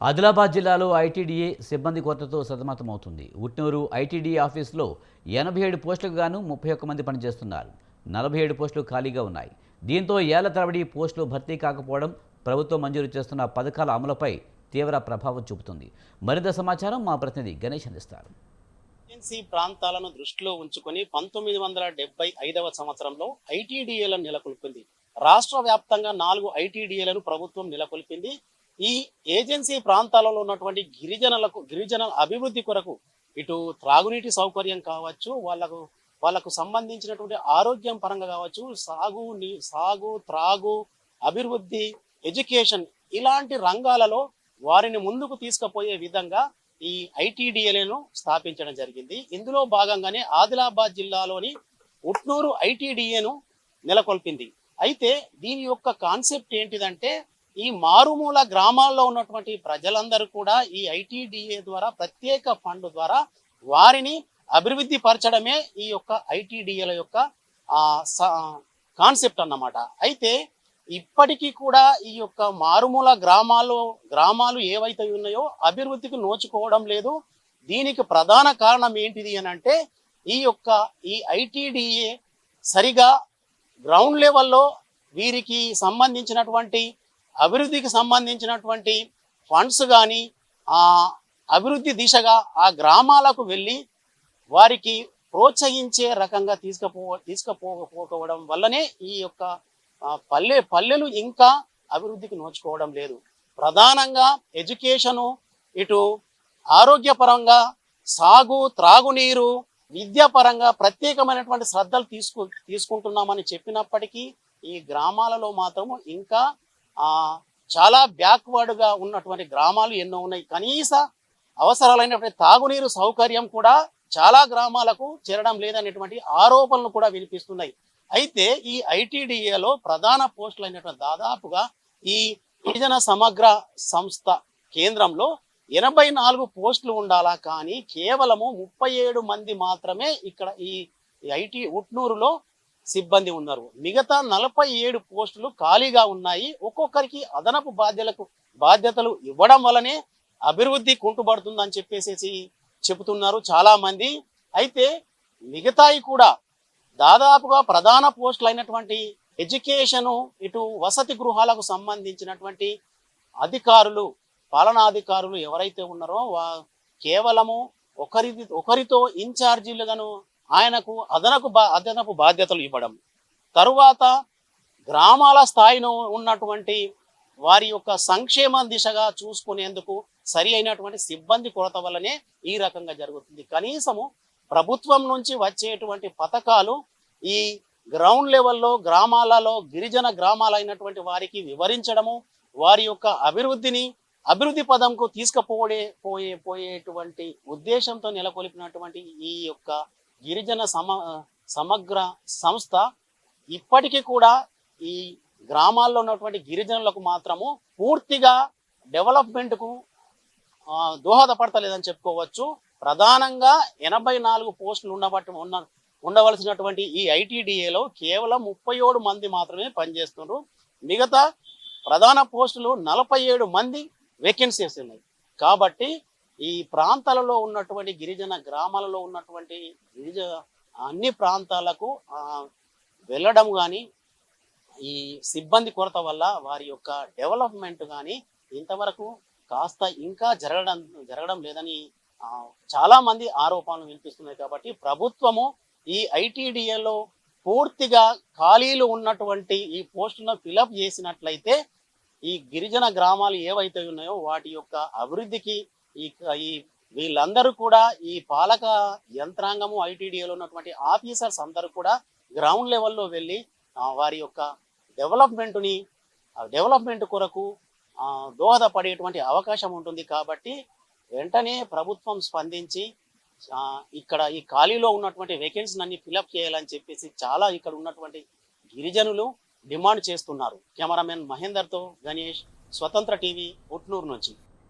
ఆదిలాబాద్ జిల్లాలో ఐటీడీఏ సిబ్బంది కొరతతో సతమతమవుతుంది. ఉట్నూరు ఐటీడీఏ ఆఫీసులో 87 పోస్టులకు గాను 31 మంది పనిచేస్తున్నారు. 47 పోస్టులు ఖాళీగా ఉన్నాయి. దీంతో ఏళ్ల తరబడి పోస్టులు భర్తీ కాకపోవడం ప్రభుత్వం మంజూరు చేస్తున్న పథకాల అమలుపై తీవ్ర ప్రభావం చూపుతుంది. మరింత సమాచారం మా ప్రతినిధి గణేష్ అందిస్తారు. ఏజెన్సీ ప్రాంతాలను దృష్టిలో ఉంచుకొని 1975వ సంవత్సరంలో ఐటీడీఏలను నెలకొల్పింది. రాష్ట్ర వ్యాప్తంగా 4 ఐటీడీఏలను ప్రభుత్వం నెలకొల్పింది. ఈ ఏజెన్సీ ప్రాంతాలలో ఉన్నటువంటి గిరిజన అభివృద్ధి కొరకు ఇటు త్రాగునీటి సౌకర్యం కావచ్చు, వాళ్ళకు సంబంధించినటువంటి ఆరోగ్యం పరంగా కావచ్చు, సాగు త్రాగు అభివృద్ధి, ఎడ్యుకేషన్ ఇలాంటి రంగాలలో వారిని ముందుకు తీసుకుపోయే విధంగా ఈ ఐటీడీఏలను స్థాపించడం జరిగింది. ఇందులో భాగంగానే ఆదిలాబాద్ జిల్లాలోని ఉట్నూరు ఐటీడీఏను నెలకొల్పింది. అయితే దీని యొక్క కాన్సెప్ట్ ఏంటిదంటే, ఈ మారుమూల గ్రామాల్లో ఉన్నటువంటి ప్రజలందరూ కూడా ఈ ఐటీడీఏ ద్వారా ప్రత్యేక ఫండ్ ద్వారా వారిని అభివృద్ధి పరచడమే ఈ యొక్క ఐటీడీఏల యొక్క కాన్సెప్ట్ అన్నమాట. అయితే ఇప్పటికీ కూడా ఈ యొక్క మారుమూల గ్రామాలు ఏవైతే ఉన్నాయో అభివృద్ధికి నోచుకోవడం లేదు. దీనికి ప్రధాన కారణం ఏంటిది అని అంటే, ఈ ఐటీడీఏ సరిగా గ్రౌండ్ లెవెల్లో వీరికి సంబంధించినటువంటి అభివృద్ధికి సంబంధించినటువంటి ఫండ్స్ కానీ అభివృద్ధి దిశగా ఆ గ్రామాలకు వెళ్ళి వారికి ప్రోత్సహించే రకంగా తీసుకుపోకపోవడం వల్లనే ఈ యొక్క పల్లెలు ఇంకా అభివృద్ధికి నోచుకోవడం లేదు. ప్రధానంగా ఎడ్యుకేషను, ఇటు ఆరోగ్యపరంగా, సాగు త్రాగునీరు, విద్యాపరంగా ప్రత్యేకమైనటువంటి శ్రద్ధలు తీసుకుంటున్నామని చెప్పినప్పటికీ ఈ గ్రామాలలో మాత్రము ఇంకా చాలా బ్యాక్వర్డ్గా ఉన్నటువంటి గ్రామాలు ఎన్నో ఉన్నాయి. కనీస అవసరాలైనటువంటి తాగునీరు సౌకర్యం కూడా చాలా గ్రామాలకు చేరడం లేదనేటువంటి ఆరోపణలు కూడా వినిపిస్తున్నాయి. అయితే ఈ ఐటీడీఏలో ప్రధాన పోస్టులు అయినటువంటి దాదాపుగా ఈ గిరిజన సమగ్ర సంస్థ కేంద్రంలో 84 పోస్టులు ఉండాలా, కానీ కేవలము 37 మంది మాత్రమే ఇక్కడ ఈ ఐటీ ఉట్నూరులో సిబ్బంది ఉన్నారు. మిగతా 47 పోస్టులు ఖాళీగా ఉన్నాయి. ఒక్కొక్కరికి అదనపు బాధ్యతలు ఇవ్వడం వల్లనే అభివృద్ధి కుంటుపడుతుందని చెప్పేసి చెబుతున్నారు చాలా మంది. అయితే మిగతాయి కూడా దాదాపుగా ప్రధాన పోస్టులు అయినటువంటి ఎడ్యుకేషను, ఇటు వసతి గృహాలకు సంబంధించినటువంటి అధికారులు, పాలనాధికారులు ఎవరైతే ఉన్నారో కేవలము ఒకరితో ఇన్ఛార్జీలుగాను ఆయనకు అదనపు బాధ్యతలు ఇవ్వడం, తరువాత గ్రామాల స్థాయిలో ఉన్నటువంటి వారి యొక్క సంక్షేమ దిశగా చూసుకునేందుకు సరి అయినటువంటి సిబ్బంది కొరత వల్లనే ఈ రకంగా జరుగుతుంది. కనీసము ప్రభుత్వం నుంచి వచ్చేటువంటి పథకాలు ఈ గ్రౌండ్ లెవెల్లో గ్రామాలలో గిరిజన గ్రామాలైనటువంటి వారికి వివరించడము, వారి యొక్క అభివృద్ధి పదంకు పోయేటువంటి ఉద్దేశంతో నెలకొల్పినటువంటి ఈ యొక్క గిరిజన సమగ్ర సంస్థ ఇప్పటికీ కూడా ఈ గ్రామాల్లో ఉన్నటువంటి గిరిజనులకు మాత్రము పూర్తిగా డెవలప్మెంట్కు దోహదపడతలేదని చెప్పుకోవచ్చు. ప్రధానంగా 84 పోస్టులు ఉండవలసినటువంటి ఈ ఐటీడీఏలో కేవలం 37 మంది మాత్రమే పనిచేస్తున్నారు. మిగతా ప్రధాన పోస్టులు 47 మంది వేకెన్సీస్ ఉన్నాయి. కాబట్టి ఈ ప్రాంతాలలో ఉన్నటువంటి గిరిజన గ్రామాలలో ఉన్నటువంటి అన్ని ప్రాంతాలకు వెళ్ళడం కానీ, ఈ సిబ్బంది కొరత వల్ల వారి యొక్క డెవలప్మెంట్ కానీ ఇంతవరకు కాస్త ఇంకా జరగడం లేదని చాలా మంది ఆరోపణలు వినిపిస్తున్నాయి. కాబట్టి ప్రభుత్వము ఈ ఐటీడీఏలో పూర్తిగా ఖాళీలు ఉన్నటువంటి ఈ పోస్టులను ఫిలప్ చేసినట్లయితే ఈ గిరిజన గ్రామాలు ఏవైతే ఉన్నాయో వాటి యొక్క అభివృద్ధికి ఈ వీళ్ళందరూ కూడా, ఈ పాలక యంత్రాంగము, ఐటీడీఏలో ఉన్నటువంటి ఆఫీసర్స్ అందరూ కూడా గ్రౌండ్ లెవెల్లో వెళ్ళి వారి యొక్క డెవలప్మెంట్ కొరకు దోహదపడేటువంటి అవకాశం ఉంటుంది. కాబట్టి వెంటనే ప్రభుత్వం స్పందించి ఇక్కడ ఈ ఖాళీలో ఉన్నటువంటి వేకెన్సీని అన్ని ఫిలప్ చేయాలని చెప్పేసి చాలా ఇక్కడ ఉన్నటువంటి గిరిజనులు డిమాండ్ చేస్తున్నారు. కెమెరామెన్ మహేందర్తో గణేష్, స్వతంత్ర టీవీ, ఉట్నూరు నుంచి.